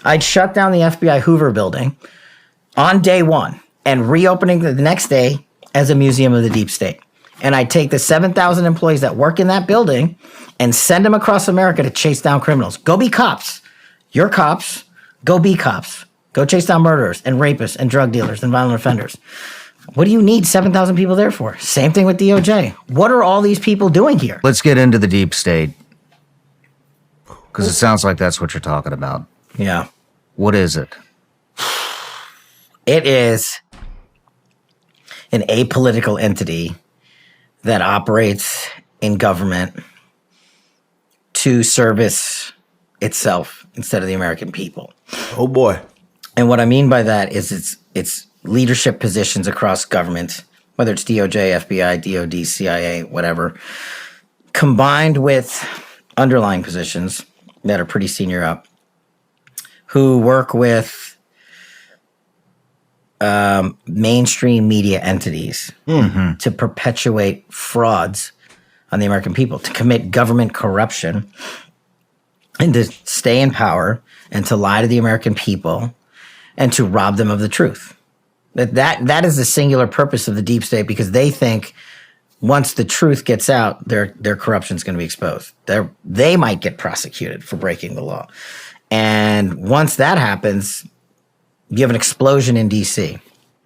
I'd shut down the FBI Hoover building on day one and reopening the next day as a museum of the deep state. And I'd take the 7,000 employees that work in that building and send them across America to chase down criminals. Go be cops. You're cops. Go be cops. Go chase down murderers and rapists and drug dealers and violent offenders. What do you need 7,000 people there for? Same thing with DOJ. What are all these people doing here? Let's get into the deep state, because it sounds like that's what you're talking about. Yeah. What is it? It is an apolitical entity that operates in government to service itself instead of the American people. Oh boy. And what I mean by that is it's leadership positions across government, whether it's DOJ, FBI, DOD, CIA, whatever, combined with underlying positions that are pretty senior up, who work with mainstream media entities to perpetuate frauds on the American people, to commit government corruption, and to stay in power and to lie to the American people and to rob them of the truth. That is the singular purpose of the deep state, because they think once the truth gets out, their corruption is going to be exposed. They might get prosecuted for breaking the law. And once that happens, you have an explosion in DC.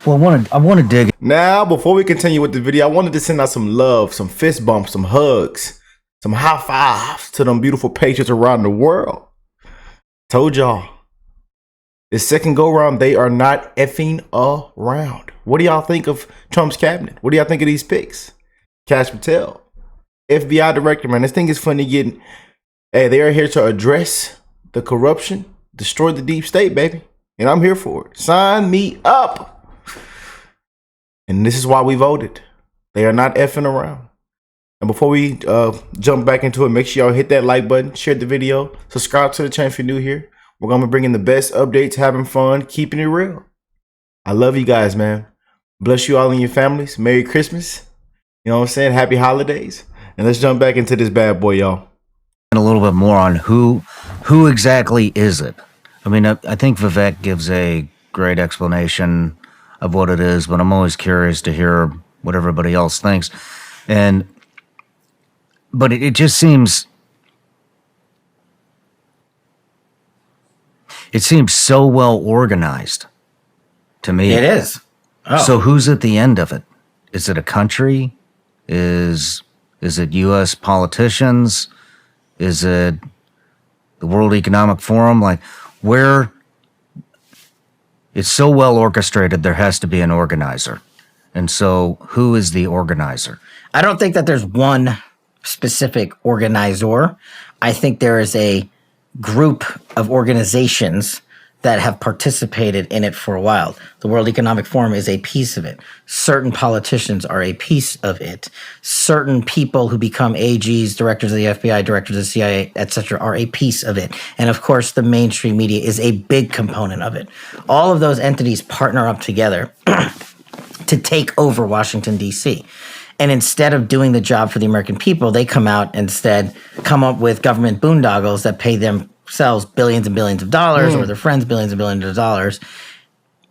Well, I want to dig. Now, before we continue with the video, I wanted to send out some love, some fist bumps, some hugs, some high fives to them beautiful patriots around the world. Told y'all, this second go round, they are not effing around. What do y'all think of Trump's cabinet? What do y'all think of these picks? Cash Patel, FBI director, man, this thing is funny getting. Hey, they are here to address the corruption, destroy the deep state, baby. And I'm here for it. Sign me up. And this is why we voted. They are not effing around. And before we jump back into it, make sure y'all hit that like button, share the video, subscribe to the channel if you're new here. We're going to be bringing the best updates, having fun, keeping it real. I love you guys, man. Bless you all and your families. Merry Christmas. You know what I'm saying? Happy holidays. And let's jump back into this bad boy, y'all. A little bit more on who exactly is it? I mean, I think Vivek gives a great explanation of what it is, but I'm always curious to hear what everybody else thinks. But it just seems, it seems so well organized to me. It is. Oh. So who's at the end of it? Is it a country? Is it U.S. politicians? Is it the World Economic Forum? Like, where it's so well orchestrated, there has to be an organizer. And so who is the organizer? I don't think that there's one specific organizer. I think there is a group of organizations that have participated in it for a while. The World Economic Forum is a piece of it. Certain politicians are a piece of it. Certain people who become AGs, directors of the FBI, directors of the CIA, etc., are a piece of it. And of course, the mainstream media is a big component of it. All of those entities partner up together to take over Washington, D.C. And instead of doing the job for the American people, they come out and instead come up with government boondoggles that pay themselves billions and billions of dollars, or their friends billions and billions of dollars,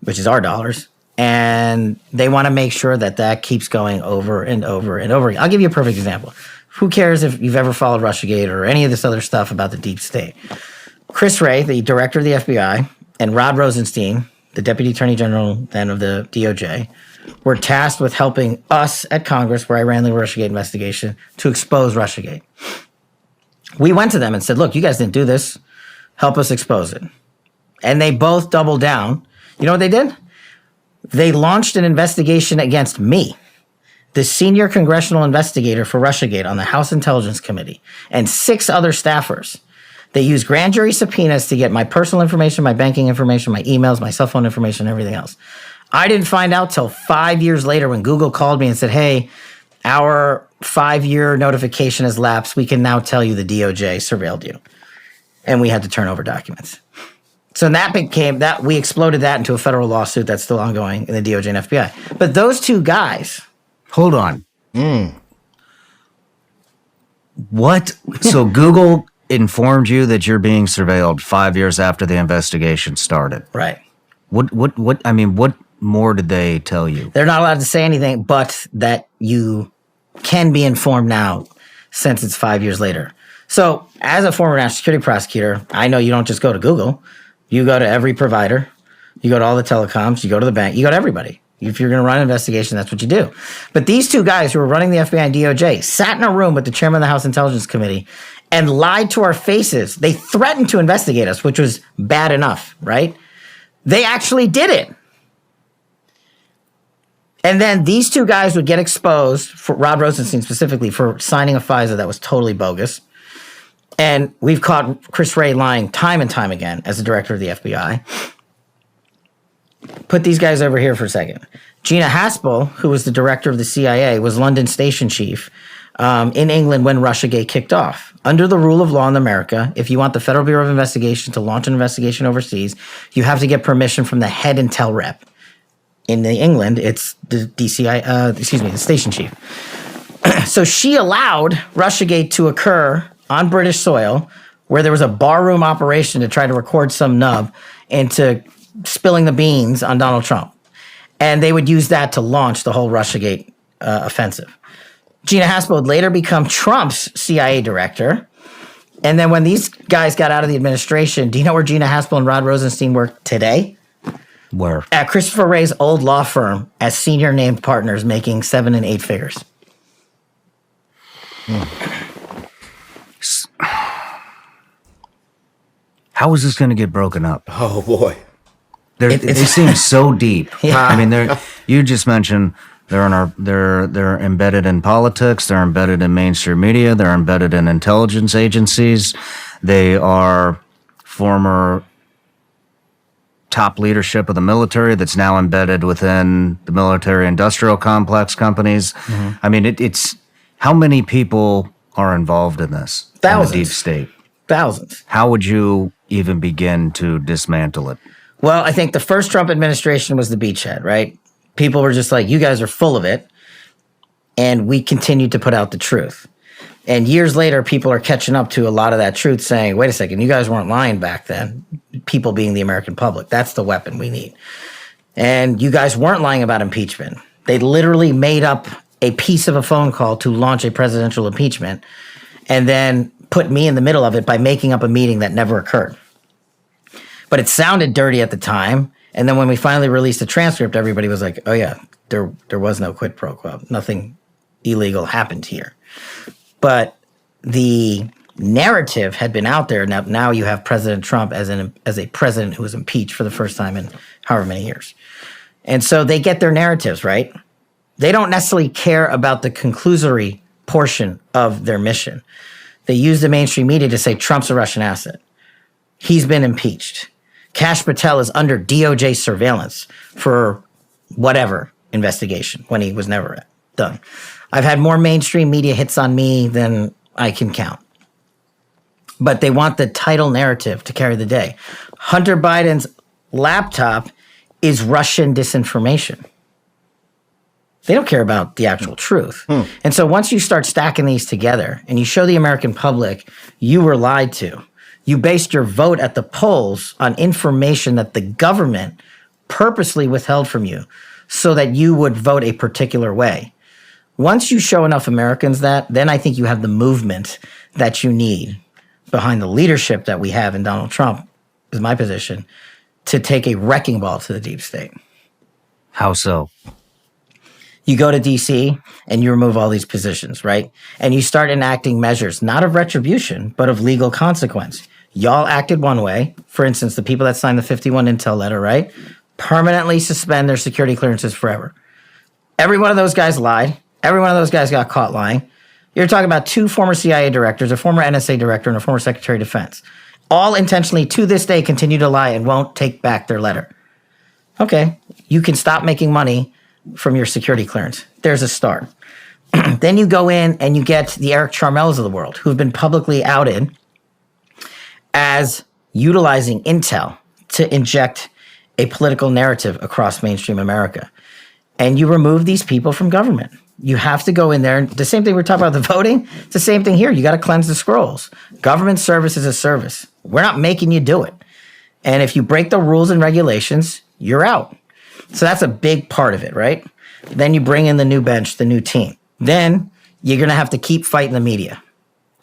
which is our dollars. And they want to make sure that that keeps going over and over and over again. I'll give you a perfect example. Who cares if you've ever followed Russiagate or any of this other stuff about the deep state? Chris Wray, the director of the FBI, and Rod Rosenstein, the deputy attorney general then of the DOJ, were tasked with helping us at Congress, where I ran the Russiagate investigation, to expose Russiagate. We went to them and said, look, you guys didn't do this. Help us expose it. And they both doubled down. You know what they did? They launched an investigation against me, the senior congressional investigator for Russiagate on the House Intelligence Committee, and 6 other staffers. They used grand jury subpoenas to get my personal information, my banking information, my emails, my cell phone information, and everything else. I didn't find out till 5 years later when Google called me and said, hey, our 5-year notification has lapsed. We can now tell you the DOJ surveilled you. And we had to turn over documents. So that became that we exploded that into a federal lawsuit that's still ongoing in the DOJ and FBI. But those two guys. Hold on. What? So Google informed you that you're being surveilled 5 years after the investigation started. Right. What, I mean, what more did they tell you? They're not allowed to say anything, but that you can be informed now since it's 5 years later. So as a former national security prosecutor, I know you don't just go to Google. You go to every provider. You go to all the telecoms. You go to the bank. You go to everybody. If you're going to run an investigation, that's what you do. But these two guys who were running the FBI and DOJ sat in a room with the chairman of the House Intelligence Committee and lied to our faces. They threatened to investigate us, which was bad enough, right? They actually did it. And then these two guys would get exposed, for Rod Rosenstein specifically, for signing a FISA that was totally bogus. And we've caught Chris Wray lying time and time again as the director of the FBI. Put these guys over here for a second. Gina Haspel, who was the director of the CIA, was London station chief in England when Russiagate kicked off. Under the rule of law in America, if you want the Federal Bureau of Investigation to launch an investigation overseas, you have to get permission from the head intel rep. In England, it's the the station chief. So she allowed Russiagate to occur on British soil, where there was a barroom operation to try to record some nub into spilling the beans on Donald Trump. And they would use that to launch the whole Russiagate offensive. Gina Haspel would later become Trump's CIA director. And then when these guys got out of the administration, do you know where Gina Haspel and Rod Rosenstein work today? Where? At Christopher Wray's old law firm as senior named partners, making 7 and 8 figures. How is this going to get broken up? Oh boy. They seem so deep. Yeah. I mean, you just mentioned they're embedded in politics. They're embedded in mainstream media. They're embedded in intelligence agencies. They are former top leadership of the military that's now embedded within the military-industrial complex companies. Mm-hmm. I mean, it's how many people are involved in this? Thousands. In the deep state. Thousands. How would you even begin to dismantle it? Well, I think the first Trump administration was the beachhead, right? People were just like, you guys are full of it. And we continued to put out the truth. And years later, people are catching up to a lot of that truth, saying, wait a second, you guys weren't lying back then. People being the American public. That's the weapon we need. And you guys weren't lying about impeachment. They literally made up a piece of a phone call to launch a presidential impeachment and then put me in the middle of it by making up a meeting that never occurred. But it sounded dirty at the time. And then when we finally released the transcript, everybody was like, oh yeah, there was no quid pro quo. Nothing illegal happened here. But the narrative had been out there. Now you have President Trump as a president who was impeached for the first time in however many years. And so they get their narratives, right? They don't necessarily care about the conclusory portion of their mission. They use the mainstream media to say Trump's a Russian asset. He's been impeached. Kash Patel is under DOJ surveillance for whatever investigation when he was never done. I've had more mainstream media hits on me than I can count. But they want the title narrative to carry the day. Hunter Biden's laptop is Russian disinformation. They don't care about the actual truth. And so once you start stacking these together and you show the American public you were lied to, you based your vote at the polls on information that the government purposely withheld from you so that you would vote a particular way. Once you show enough Americans that, then I think you have the movement that you need behind the leadership that we have in Donald Trump, is my position, to take a wrecking ball to the deep state. How so? You go to DC and you remove all these positions, right? And you start enacting measures, not of retribution, but of legal consequence. Y'all acted one way. For instance, the people that signed the 51 Intel letter, right? Permanently suspend their security clearances forever. Every one of those guys lied. Every one of those guys got caught lying. You're talking about 2 former CIA directors, a former NSA director, and a former Secretary of Defense. All intentionally, to this day, continue to lie and won't take back their letter. Okay, you can stop making money from your security clearance. There's a start. Then you go in and you get the Eric Charmels of the world, who've been publicly outed as utilizing intel to inject a political narrative across mainstream America. And you remove these people from government. You have to go in there. The same thing we're talking about the voting. It's the same thing here. You got to cleanse the scrolls. Government service is a service. We're not making you do it. And if you break the rules and regulations, you're out. So that's a big part of it, right? Then you bring in the new bench, the new team. Then you're going to have to keep fighting the media.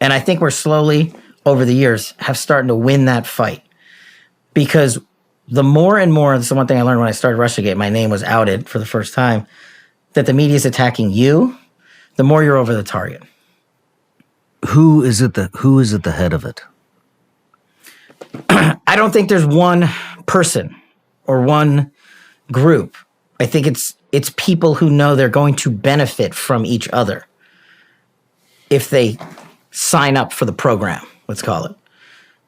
And I think we're slowly, over the years, have starting to win that fight. Because the more and more, this is one thing I learned when I started Russiagate, my name was outed for the first time, that the media is attacking you, the more you're over the target. Who is at the head of it? I don't think there's one person or one group. I think it's people who know they're going to benefit from each other if they sign up for the program, let's call it,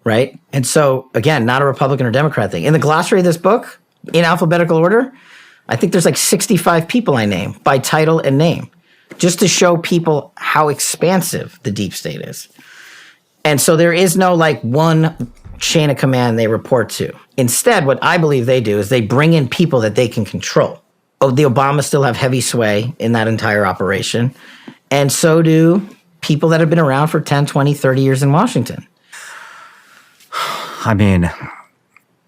right? And so, again, not a Republican or Democrat thing. In the glossary of this book, in alphabetical order, I think there's like 65 people I name by title and name, just to show people how expansive the deep state is. And so there is no like one chain of command they report to. Instead, what I believe they do is they bring in people that they can control. Oh, the Obamas still have heavy sway in that entire operation. And so do people that have been around for 10, 20, 30 years in Washington. I mean,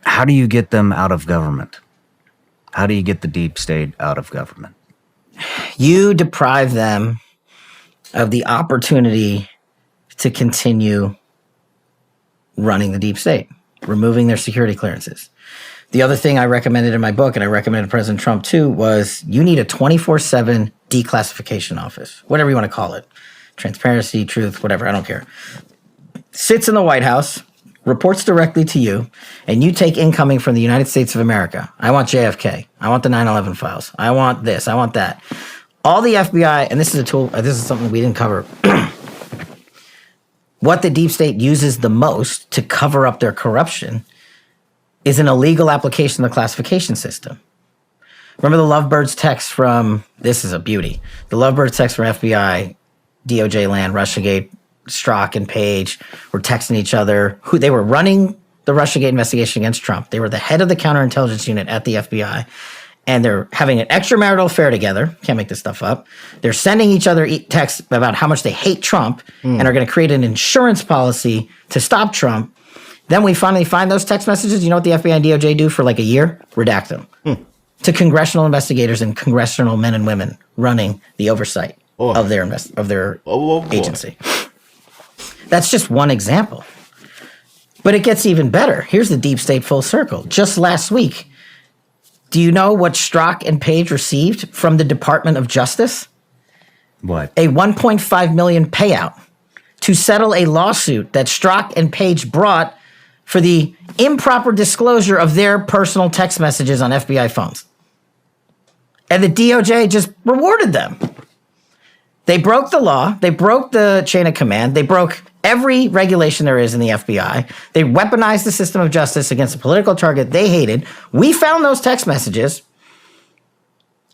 how do you get them out of government? How do you get the deep state out of government? You deprive them of the opportunity to continue running the deep state, removing their security clearances. The other thing I recommended in my book, and I recommended President Trump too, was you need a 24/7 declassification office, whatever you want to call it. Transparency, truth, whatever, I don't care. Sits in the White House, reports directly to you, and you take incoming from the United States of America. I want JFK. I want the 9/11 files. I want this. I want that. All the FBI, and this is a tool, this is something we didn't cover. What the deep state uses the most to cover up their corruption is an illegal application of the classification system. Remember the Lovebirds text from, this is a beauty, the Lovebirds text from FBI, DOJ land, Russiagate, Strzok and Page were texting each other. Who they were running the Russiagate investigation against Trump. They were the head of the counterintelligence unit at the FBI. And they're having an extramarital affair together. Can't make this stuff up. They're sending each other texts about how much they hate Trump and are going to create an insurance policy to stop Trump. Then we finally find those text messages. You know what the FBI and DOJ do for like a year? Redact them to congressional investigators and congressional men and women running the oversight of their agency. That's just one example. But it gets even better. Here's the deep state full circle. Just last week, do you know what Strzok and Page received from the Department of Justice? What? A $1.5 million payout to settle a lawsuit that Strzok and Page brought for the improper disclosure of their personal text messages on FBI phones. And the DOJ just rewarded them. They broke the law. They broke the chain of command. They broke every regulation there is in the FBI. They weaponized the system of justice against a political target they hated. We found those text messages,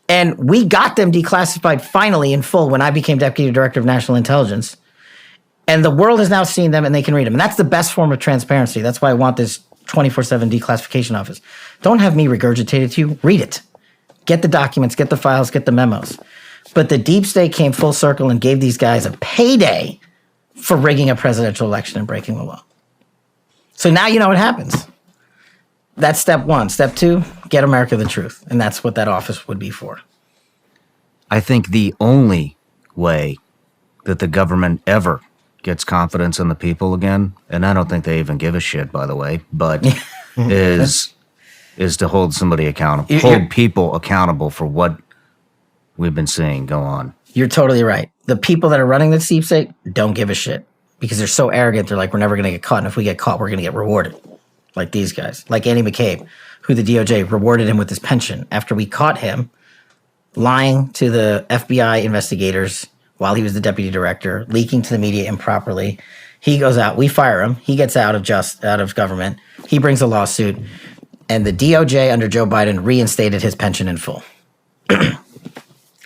and we got them declassified finally in full when I became Deputy Director of National Intelligence. And the world has now seen them, and they can read them. And that's the best form of transparency. That's why I want this 24/7 declassification office. Don't have me regurgitate it to you. Read it. Get the documents, get the files, get the memos. But the deep state came full circle and gave these guys a payday for rigging a presidential election and breaking the law. So now you know what happens. That's step one. Step two, get America the truth. And that's what that office would be for. I think the only way that the government ever gets confidence in the people again, and I don't think they even give a shit, by the way, but is to hold somebody accountable, hold people accountable for what we've been seeing go on. You're totally right. The people that are running the deep state don't give a shit because they're so arrogant. They're like, we're never going to get caught. And if we get caught, we're going to get rewarded. Like these guys, like Andy McCabe, who the DOJ rewarded him with his pension after we caught him lying to the FBI investigators while he was the deputy director, leaking to the media improperly. He goes out, we fire him. He gets out of government. He brings a lawsuit, and the DOJ under Joe Biden reinstated his pension in full.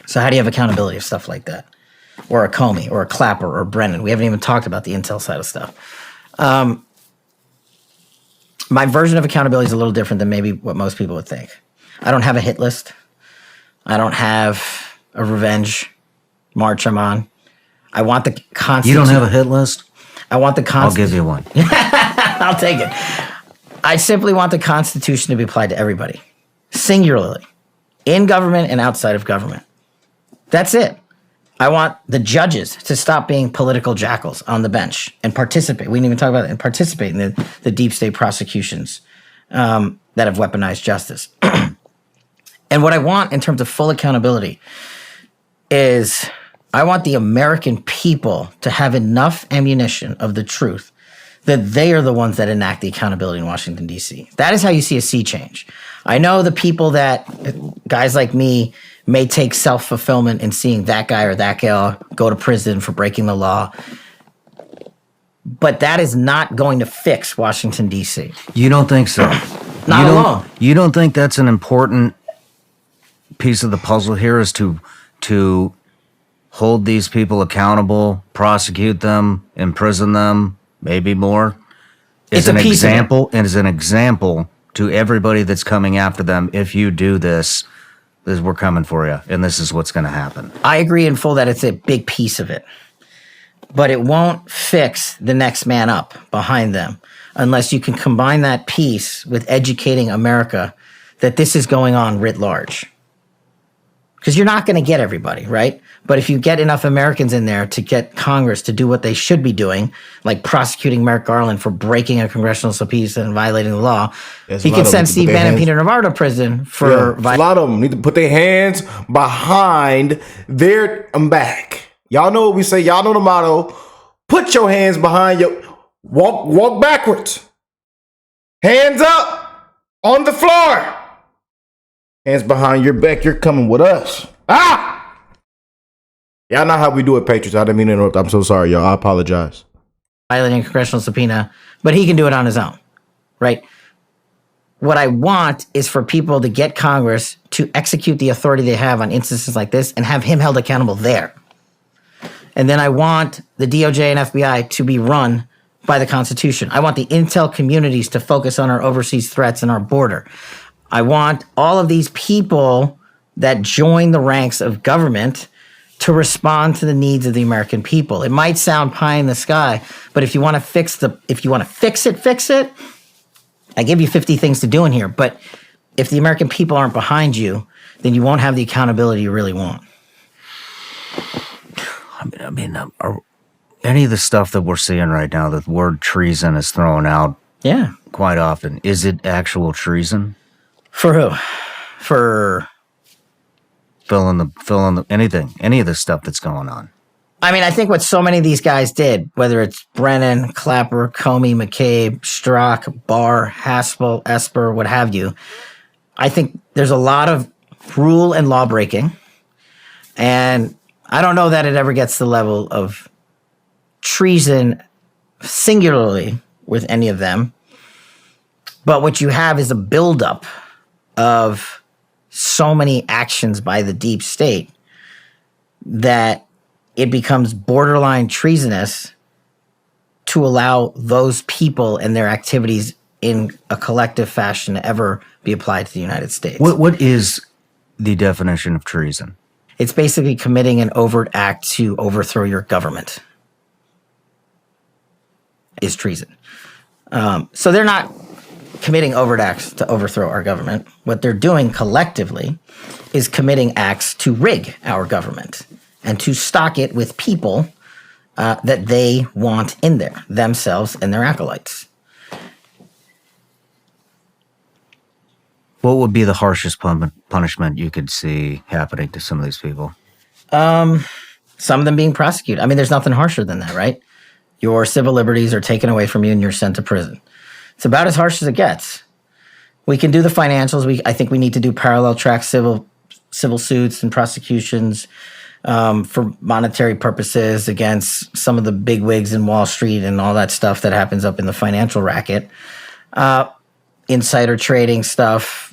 So how do you have accountability of stuff like that? Or a Comey, or a Clapper, or Brennan. We haven't even talked about the intel side of stuff. My version of accountability is a little different than maybe what most people would think. I don't have a hit list. I don't have a revenge march I'm on. I want the You Constitution. don't have a hit list? I want the I'll Constitution. give you one. I'll take it. I simply want the Constitution to be applied to everybody, singularly, in government and outside of government. That's it. I want the judges to stop being political jackals on the bench and participate. We didn't even talk about it, and participate in the deep state prosecutions that have weaponized justice. And what I want in terms of full accountability is I want the American people to have enough ammunition of the truth that they are the ones that enact the accountability in Washington, D.C. That is how you see a sea change. I know the people that, guys like me, may take self-fulfillment in seeing that guy or that gal go to prison for breaking the law. But that is not going to fix Washington, D.C. You don't think so? Not alone. You don't think that's an important piece of the puzzle here is to hold these people accountable, prosecute them, imprison them, maybe more? It's a piece of it. And as an example to everybody that's coming after them, if you do this, we're coming for you, and this is what's going to happen. I agree in full that it's a big piece of it. But it won't fix the next man up behind them unless you can combine that piece with educating America that this is going on writ large. Because you're not going to get everybody, right? But if you get enough Americans in there to get Congress to do what they should be doing, like prosecuting Merrick Garland for breaking a congressional subpoena and violating the law, he can send Steve Bannon and Peter Navarro to prison for a lot of them need to put their hands behind their back. Y'all know what we say. Y'all know the motto. Put your hands behind your walk backwards. Hands up on the floor. Hands behind your back. You're coming with us. Ah! Y'all know how we do it, Patriots. I didn't mean to interrupt. I'm so sorry, y'all. I apologize. Violating a congressional subpoena, but he can do it on his own, right? What I want is for people to get Congress to execute the authority they have on instances like this and have him held accountable there. And then I want the DOJ and FBI to be run by the Constitution. I want the intel communities to focus on our overseas threats and our border. I want all of these people that join the ranks of government to respond to the needs of the American people. It might sound pie in the sky, but if you want to fix it. I give you 50 things to do in here, but if the American people aren't behind you, then you won't have the accountability you really want. I mean, any of the stuff that we're seeing right now, the word treason is thrown out quite often. Is it actual treason? For who? For fill in the anything, any of the stuff that's going on. I mean, I think what so many of these guys did, whether it's Brennan, Clapper, Comey, McCabe, Strzok, Barr, Haspel, Esper, what have you, I think there's a lot of rule and law breaking. And I don't know that it ever gets to the level of treason singularly with any of them. But what you have is a buildup of so many actions by the deep state that it becomes borderline treasonous to allow those people and their activities in a collective fashion to ever be applied to the United States. What is the definition of treason? It's basically committing an overt act to overthrow your government is treason. So they're not committing overt acts to overthrow our government. What they're doing collectively is committing acts to rig our government and to stock it with people that they want in there, themselves and their acolytes. What would be the harshest punishment you could see happening to some of these people? Some of them being prosecuted. I mean, there's nothing harsher than that, right? Your civil liberties are taken away from you and you're sent to prison. It's about as harsh as it gets. We can do the financials. I think we need to do parallel track civil suits and prosecutions for monetary purposes against some of the big wigs in Wall Street and all that stuff that happens up in the financial racket. Insider trading stuff.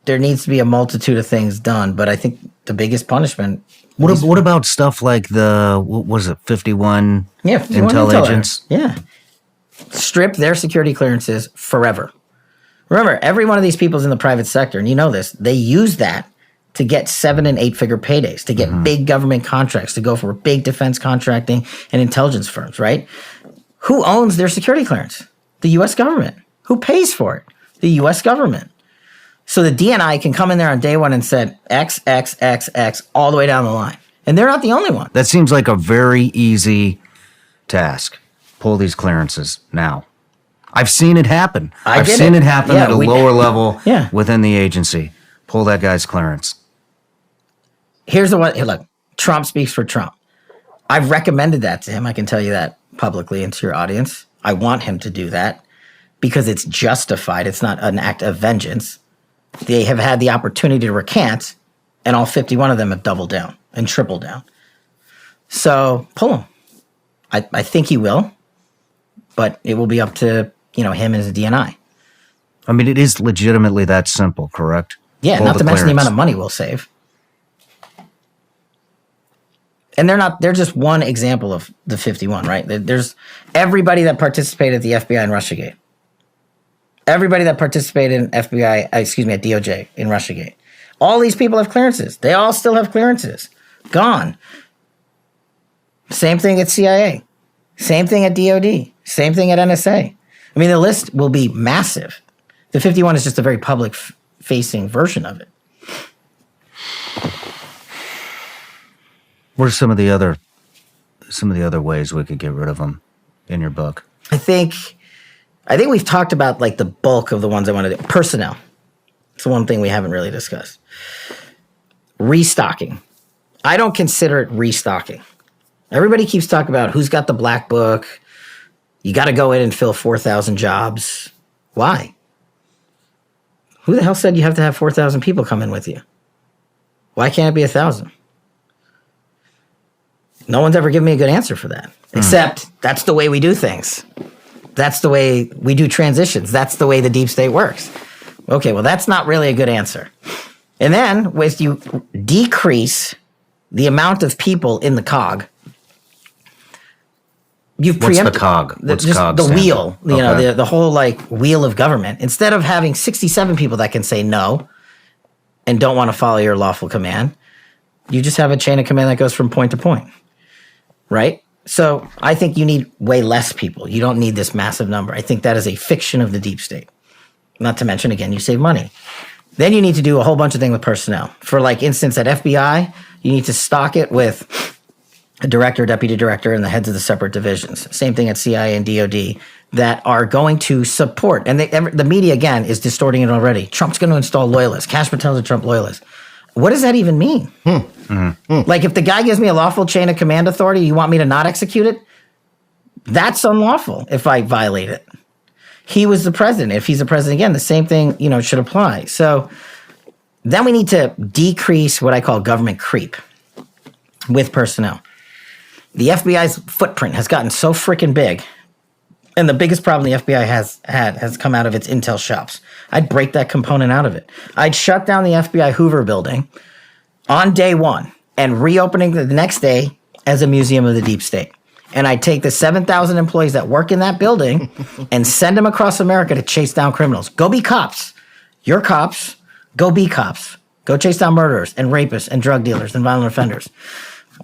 There needs to be a multitude of things done, but I think the biggest punishment. What about stuff like what was it, 51 intel agents? Yeah. Strip their security clearances forever. Remember, every one of these people's in the private sector, and you know this, they use that to get 7 and 8 figure paydays, to get big government contracts, to go for big defense contracting and intelligence firms, right? Who owns their security clearance? The U.S. government. Who pays for it? The U.S. government. So the DNI can come in there on day one and said X, X, X, X, all the way down the line. And they're not the only one. That seems like a very easy task. Pull these clearances now. I've seen it happen. I've seen it happen at a lower level within the agency. Pull that guy's clearance. Here's the one. Hey, look, Trump speaks for Trump. I've recommended that to him. I can tell you that publicly and to your audience. I want him to do that because it's justified. It's not an act of vengeance. They have had the opportunity to recant, and all 51 of them have doubled down and tripled down. So pull him. I think he will, but it will be up to him and his DNI. I mean, it is legitimately that simple, correct? Yeah, not to mention the amount of money we'll save. And they're just one example of the 51, right? There's everybody that participated at the FBI in Russiagate. Everybody that participated in at DOJ in Russiagate. All these people have clearances. They all still have clearances. Gone. Same thing at CIA. Same thing at DOD. Same thing at NSA. I mean, the list will be massive. The 51 is just a very public-facing version of it. What are some of the other ways we could get rid of them in your book? I think we've talked about like the bulk of the ones I want to do. Personnel. It's the one thing we haven't really discussed. Restocking. I don't consider it restocking. Everybody keeps talking about who's got the black book. You got to go in and fill 4,000 jobs. Why? Who the hell said you have to have 4,000 people come in with you? Why can't it be 1,000? No one's ever given me a good answer for that. Except that's the way we do things. That's the way we do transitions. That's the way the deep state works. Okay, well, that's not really a good answer. And then, with you decrease the amount of people in the cog, you've preempted... What's the cog? What's cog the wheel, okay. the whole like wheel of government. Instead of having 67 people that can say no and don't want to follow your lawful command, you just have a chain of command that goes from point to point, right? So I think you need way less people. You don't need this massive number. I think that is a fiction of the deep state. Not to mention, again, you save money. Then you need to do a whole bunch of things with personnel. For like instance, at FBI, you need to stock it with a director, deputy director, and the heads of the separate divisions. Same thing at CIA and DOD that are going to support. And the media, again, is distorting it already. Trump's going to install loyalists. Kash Patel's a Trump loyalist. What does that even mean? Like if the guy gives me a lawful chain of command authority, you want me to not execute it? That's unlawful if I violate it. He was the president. If he's the president again, the same thing, should apply. So then we need to decrease what I call government creep with personnel. The FBI's footprint has gotten so freaking big. And the biggest problem the FBI has come out of its intel shops. I'd break that component out of it. I'd shut down the FBI Hoover building on day one and reopening the next day as a museum of the deep state. And I'd take the 7,000 employees that work in that building and send them across America to chase down criminals. Go be cops. You're cops. Go be cops. Go chase down murderers and rapists and drug dealers and violent offenders.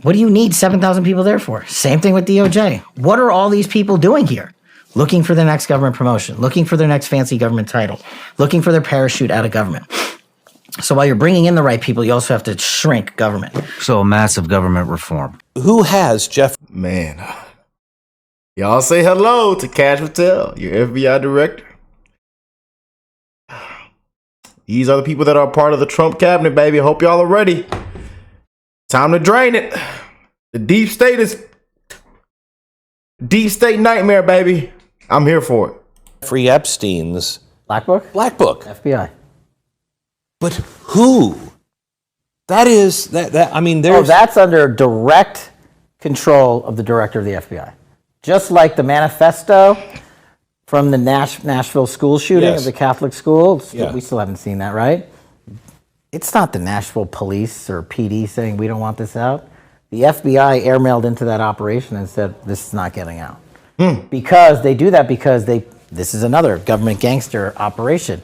What do you need 7,000 people there for? Same thing with DOJ. What are all these people doing here? Looking for their next government promotion, looking for their next fancy government title, looking for their parachute out of government. So while you're bringing in the right people, you also have to shrink government. So a massive government reform. Who has Jeff? Man, y'all say hello to Kash Patel, your FBI director. These are the people that are part of the Trump cabinet, baby. I hope y'all are ready. Time to drain it. The deep state is deep state nightmare, baby. I'm here for it. Jeffrey Epstein's Black Book? Black Book. FBI. But who? That is that. I mean, there's. that's under direct control of the director of the FBI. Just like the manifesto from the Nashville school shooting of the Catholic school. Yeah. We still haven't seen that, right? It's not the Nashville police or PD saying we don't want this out. The FBI airmailed into that operation and said this is not getting out. Because they do that because this is another government gangster operation.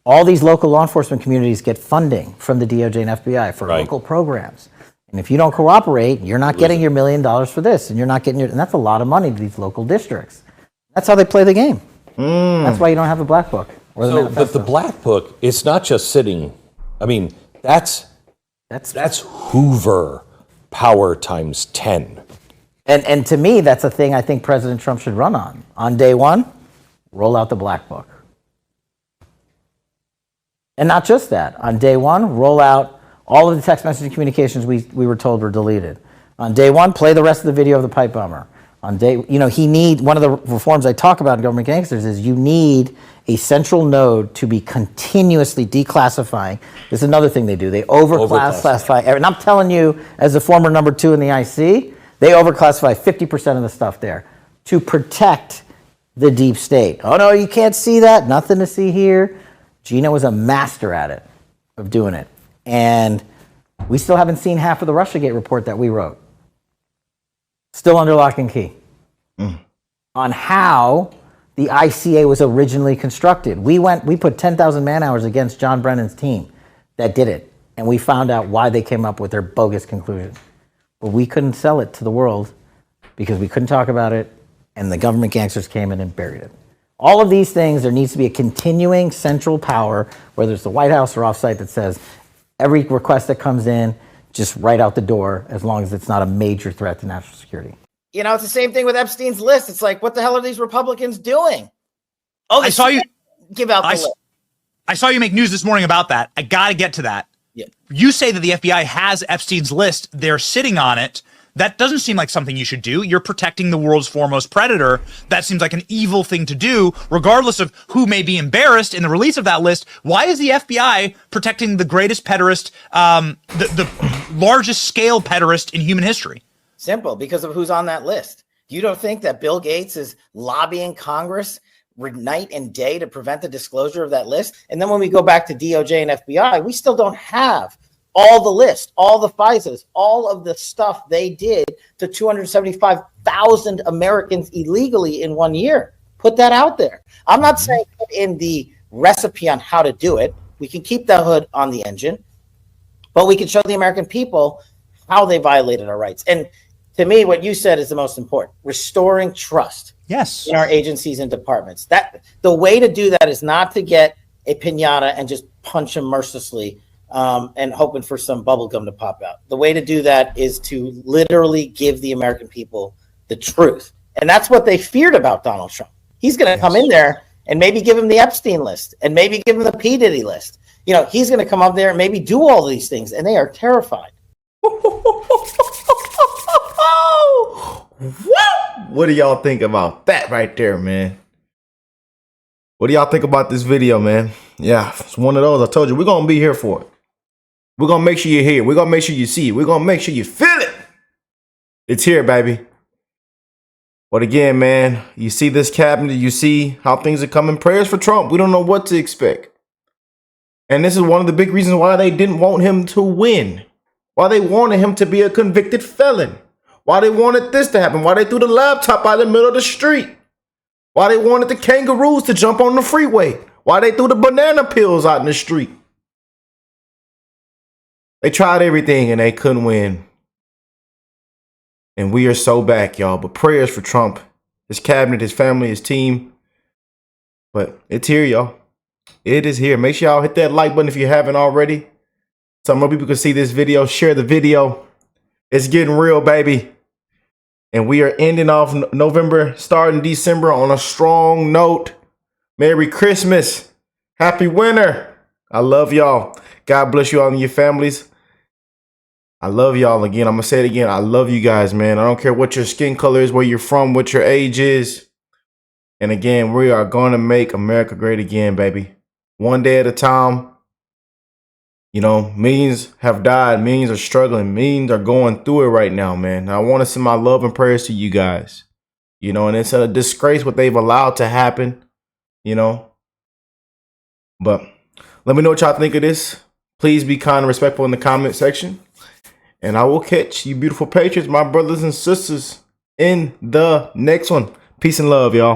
All these local law enforcement communities get funding from the DOJ and FBI for local programs. And if you don't cooperate, you're not getting your $1 million for this, and you're not getting and that's a lot of money to these local districts. That's how they play the game. That's why you don't have a black book. But the black book, it's not just sitting. I mean, that's Hoover power times 10. And to me, that's a thing I think President Trump should run on. On day one, roll out the black book. And not just that. On day one, roll out all of the text messaging communications we were told were deleted. On day one, play the rest of the video of the pipe bomber. On day, one of the reforms I talk about in Government Gangsters is you need a central node to be continuously declassifying. This is another thing they do. They overclassify. And I'm telling you, as a former number 2 in the IC, they overclassify 50% of the stuff there to protect the deep state. Oh no, you can't see that. Nothing to see here. Gina was a master at it, of doing it. And we still haven't seen half of the Russiagate report that we wrote. Still under lock and key. On how the ICA was originally constructed. We put 10,000 man hours against John Brennan's team that did it. And we found out why they came up with their bogus conclusion. But we couldn't sell it to the world because we couldn't talk about it, and the government gangsters came in and buried it. All of these things, there needs to be a continuing central power, whether it's the White House or offsite, that says every request that comes in, just right out the door, as long as it's not a major threat to national security. It's the same thing with Epstein's list. It's like, what the hell are these Republicans doing? Oh, I saw you give out the list. I saw you make news this morning about that. I got to get to that. Yeah. You say that the FBI has Epstein's list. They're sitting on it. That doesn't seem like something you should do. You're protecting the world's foremost predator. That seems like an evil thing to do, regardless of who may be embarrassed in the release of that list. Why is the FBI protecting the greatest pederast, the largest scale pederast in human history? Simple, because of who's on that list. You don't think that Bill Gates is lobbying Congress night and day to prevent the disclosure of that list? And then when we go back to DOJ and FBI, we still don't have all the list, all the FISAs, all of the stuff they did to 275,000 Americans illegally in 1 year. Put that out there. I'm not saying put in the recipe on how to do it. We can keep the hood on the engine, but we can show the American people how they violated our rights. And to me, what you said is the most important: restoring trust. Yes. In our agencies and departments. That the way to do that is not to get a piñata and just punch them mercilessly and hoping for some bubble gum to pop out. The way to do that is to literally give the American people the truth. And that's what they feared about Donald Trump. He's going to come in there and maybe give him the Epstein list and maybe give him the P. Diddy list. He's going to come up there and maybe do all these things, and they are terrified. What do y'all think about that right there, man? What do y'all think about this video, man? Yeah, it's one of those. I told you, we're going to be here for it. We're going to make sure you're here. We're going to make sure you see it. We're going to make sure you feel it. It's here, baby. But again, man, you see this cabinet, you see how things are coming. Prayers for Trump. We don't know what to expect. And this is one of the big reasons why they didn't want him to win. Why they wanted him to be a convicted felon. Why they wanted this to happen. Why they threw the laptop out in the middle of the street. Why they wanted the kangaroos to jump on the freeway. Why they threw the banana peels out in the street. They tried everything and they couldn't win. And we are so back, y'all. But prayers for Trump, his cabinet, his family, his team. But it's here, y'all. It is here. Make sure y'all hit that like button if you haven't already, so more people can see this video. Share the video. It's getting real, baby. And we are ending off November, starting December on a strong note. Merry Christmas. Happy winter. I love y'all. God bless you all and your families. I love y'all again. I'm going to say it again. I love you guys, man. I don't care what your skin color is, where you're from, what your age is. And again, we are going to make America great again, baby. One day at a time. Millions have died. Millions are struggling. Millions are going through it right now, man. I want to send my love and prayers to you guys. And it's a disgrace what they've allowed to happen, But let me know what y'all think of this. Please be kind and respectful in the comment section. And I will catch you beautiful patriots, my brothers and sisters, in the next one. Peace and love, y'all.